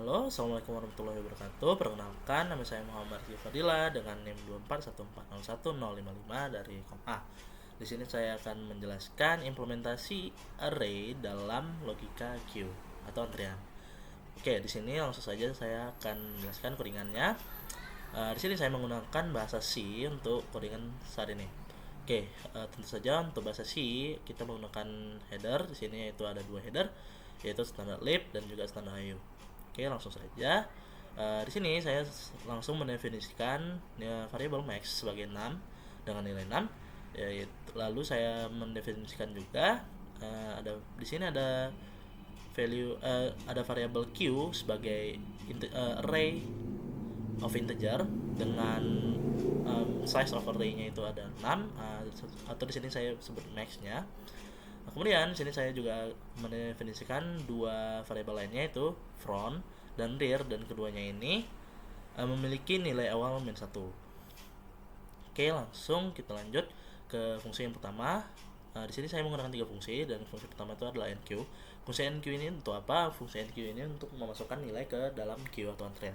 Halo, Assalamualaikum warahmatullahi wabarakatuh. Perkenalkan, nama saya Muhammad Rizky Fadila dengan NIM 241401055 dari Kom A. Di sini saya akan menjelaskan implementasi array dalam logika queue atau antrian. Oke, di sini langsung saja saya akan menjelaskan codingannya. Di sini saya menggunakan bahasa C untuk codingan saat ini. Oke, tentu saja untuk bahasa C kita menggunakan header. Di sini yaitu ada dua header, yaitu standar lib dan juga standar IO. Oke, langsung saja. Di sini saya langsung mendefinisikan variabel max sebagai 6 dengan nilai 6. Lalu saya mendefinisikan juga di sini ada value ada variabel q sebagai array of integer dengan size of array-nya itu ada 6 atau di sini saya sebut max-nya. Kemudian di sini saya juga mendefinisikan dua variabel lainnya yaitu front dan rear, dan keduanya ini memiliki nilai awal -1. Oke, langsung kita lanjut ke fungsi yang pertama. Di sini saya menggunakan 3 fungsi, dan fungsi pertama itu adalah enqueue. Fungsi enqueue ini untuk apa? Fungsi enqueue ini untuk memasukkan nilai ke dalam queue atau antrian.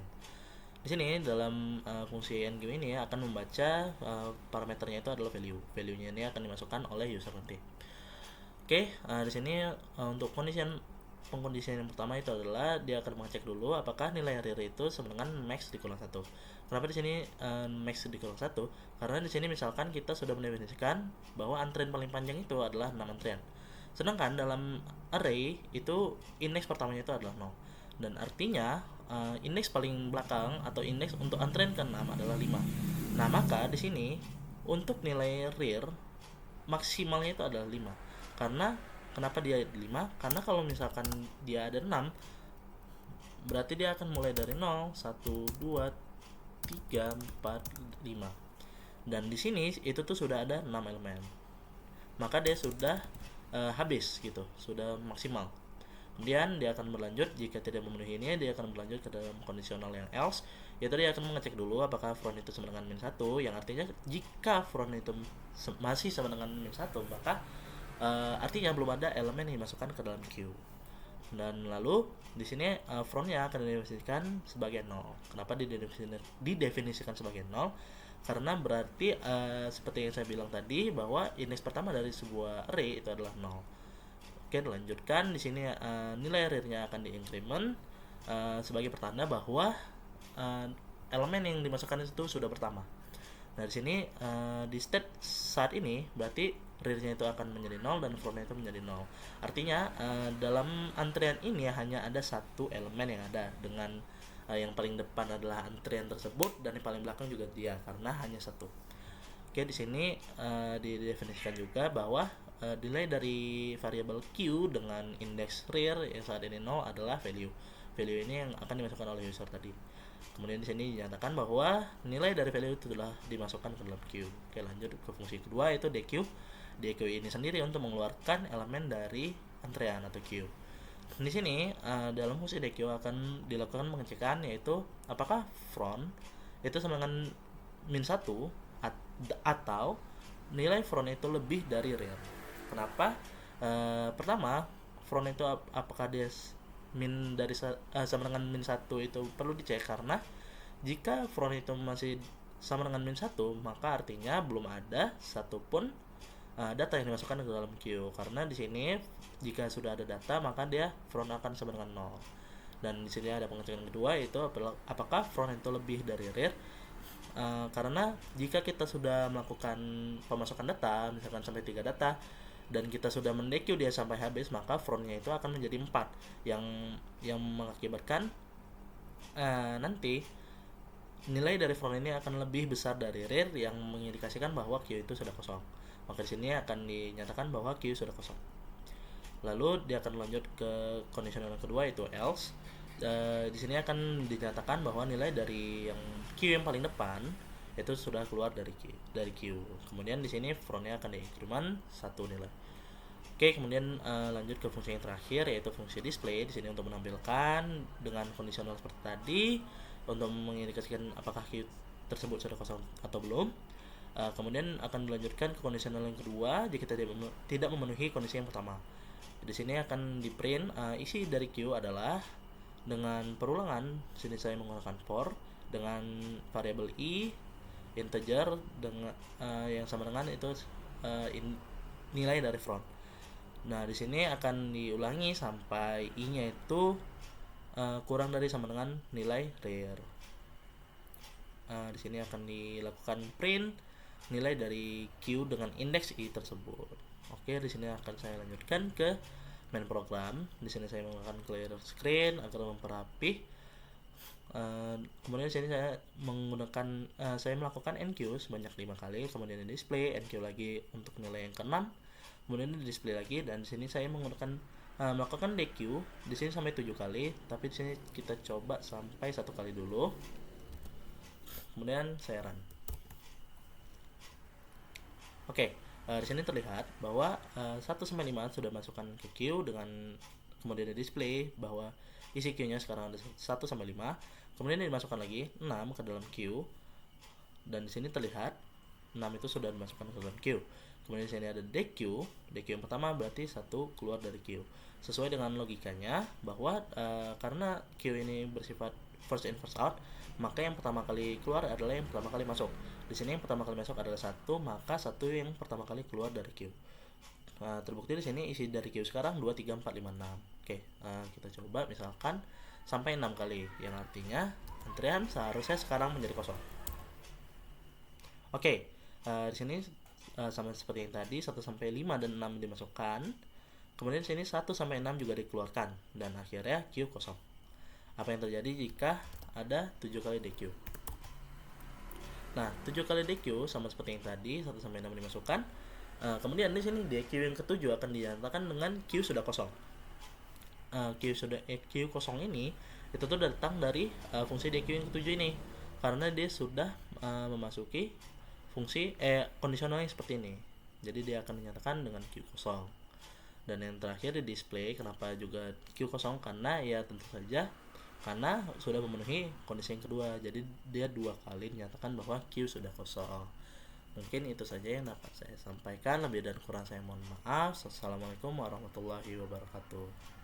Di sini dalam fungsi enqueue ini akan membaca parameternya itu adalah value. Value-nya ini akan dimasukkan oleh user nanti. Oke, di sini untuk pengkondisian yang pertama itu adalah dia akan mengecek dulu apakah nilai rear itu sama dengan max dikurang 1. Kenapa di sini max dikurang 1? Karena di sini misalkan kita sudah mendefinisikan bahwa antrian paling panjang itu adalah 6 antrian. Sedangkan dalam array itu indeks pertamanya itu adalah 0. Dan artinya indeks paling belakang atau indeks untuk antrian ke-6 adalah 5. Nah, maka di sini untuk nilai rear maksimalnya itu adalah 5. Karena kenapa dia 5? Karena kalau misalkan dia ada 6, berarti dia akan mulai dari 0, 1, 2, 3, 4, 5. Dan di sini itu tuh sudah ada 6 elemen. Maka dia sudah habis gitu, sudah maksimal. Kemudian dia akan berlanjut, jika tidak memenuhi ini dia akan berlanjut ke dalam kondisional yang else, yaitu dia akan mengecek dulu apakah front itu sama dengan -1, yang artinya jika front itu masih sama dengan -1, maka artinya belum ada elemen yang dimasukkan ke dalam queue. Dan lalu di sini frontnya akan didefinisikan sebagai 0. Kenapa didefinisikan sebagai 0? Karena berarti seperti yang saya bilang tadi bahwa indeks pertama dari sebuah array itu adalah 0. Oke, dilanjutkan. Di sini nilai rear-nya akan diincrement sebagai pertanda bahwa elemen yang dimasukkan itu sudah pertama. Nah, di sini di state saat ini berarti rear-nya itu akan menjadi 0 dan front-nya itu menjadi 0. Artinya dalam antrian ini hanya ada satu elemen yang ada, dengan yang paling depan adalah antrian tersebut dan yang paling belakang juga dia, karena hanya satu. Oke, di sini didefinisikan juga bahwa nilai dari variabel q dengan indeks rear yang saat ini 0 adalah value. Value ini yang akan dimasukkan oleh user tadi. Kemudian di sini dinyatakan bahwa nilai dari value itu telah dimasukkan ke dalam queue. Oke, lanjut ke fungsi kedua yaitu dequeue. Dequeue ini sendiri untuk mengeluarkan elemen dari antrian atau queue. Di sini dalam fungsi dequeue akan dilakukan pengecekan, yaitu apakah front itu sama dengan -1 atau nilai front itu lebih dari rear. Kenapa? Pertama, front itu apakah dia min dari sama dengan -1 itu perlu dicek, karena jika front itu masih sama dengan -1, maka artinya belum ada satupun data yang dimasukkan ke dalam queue. Karena di sini jika sudah ada data, maka dia front akan sama dengan 0. Dan di sini ada pengecekan kedua, yaitu apakah front itu lebih dari rear. Karena jika kita sudah melakukan pemasukan data, misalkan sampai 3 data, dan kita sudah mendequeue dia sampai habis, maka frontnya itu akan menjadi 4, yang mengakibatkan nanti nilai dari front ini akan lebih besar dari rear, yang mengindikasikan bahwa queue itu sudah kosong. Maka di sini akan dinyatakan bahwa queue sudah kosong. Lalu dia akan lanjut ke kondisional yang kedua, yaitu else. Di sini akan dinyatakan bahwa nilai dari yang queue yang paling depan itu sudah keluar dari queue. Kemudian di sini frontnya akan diincrement 1 nilai. Oke, kemudian lanjut ke fungsi yang terakhir, yaitu fungsi display. Di sini untuk menampilkan dengan kondisional seperti tadi, untuk mengindikasikan apakah queue tersebut sudah kosong atau belum. Kemudian akan dilanjutkan ke kondisional yang kedua jika tidak memenuhi kondisi yang pertama. Di sini akan di print isi dari queue adalah Dengan perulangan, sini saya menggunakan for dengan variabel i integer dengan yang sama dengan itu nilai dari front. Nah, di sini akan diulangi sampai i-nya itu kurang dari sama dengan nilai rear. Di sini akan dilakukan print nilai dari Q dengan indeks i tersebut. Oke, di sini akan saya lanjutkan ke main program. Di sini saya menggunakan clear screen agar memperapih. Kemudian di sini saya menggunakan saya melakukan NQ sebanyak 5 kali, kemudian di display NQ lagi untuk nilai yang ke-6, kemudian di display lagi, dan di sini saya menggunakan melakukan DQ di sini sampai 7 kali, tapi di sini kita coba sampai 1 kali dulu. Kemudian saya run. Oke, di sini terlihat bahwa 1 sampai 5 sudah masukkan ke queue dengan kemudian di display bahwa isi queue-nya sekarang ada 1 sampai 5. Kemudian dimasukkan lagi 6 ke dalam queue. Dan di sini terlihat 6 itu sudah dimasukkan ke dalam queue. Kemudian di sini ada DQ. DQ yang pertama berarti 1 keluar dari queue. Sesuai dengan logikanya bahwa karena queue ini bersifat first in first out, maka yang pertama kali keluar adalah yang pertama kali masuk. Di sini yang pertama kali masuk adalah 1, maka 1 yang pertama kali keluar dari queue. Terbukti di sini isi dari queue sekarang 2, 3, 4, 5, 6. Oke, kita coba misalkan sampai 6 kali, yang artinya antrian seharusnya sekarang menjadi kosong. Oke, di sini sama seperti yang tadi, 1 sampai 5 dan 6 dimasukkan. Kemudian di sini 1 sampai 6 juga dikeluarkan dan akhirnya queue kosong. Apa yang terjadi jika ada 7 kali DQ? Nah, 7 kali DQ sama seperti yang tadi, 1 sampai 6 dimasukkan. Kemudian di sini DQ yang ketujuh akan dinyatakan dengan Q sudah kosong. Q kosong ini itu tuh datang dari fungsi DQ yang ketujuh ini, karena dia sudah memasuki fungsi kondisional yang seperti ini. Jadi dia akan dinyatakan dengan Q kosong. Dan yang terakhir di display, kenapa juga Q kosong? Karena ya tentu saja karena sudah memenuhi kondisi yang kedua, jadi dia 2 kali dinyatakan bahwa Q sudah kosong. Mungkin itu saja yang dapat saya sampaikan, lebih dan kurang saya mohon maaf. Assalamualaikum warahmatullahi wabarakatuh.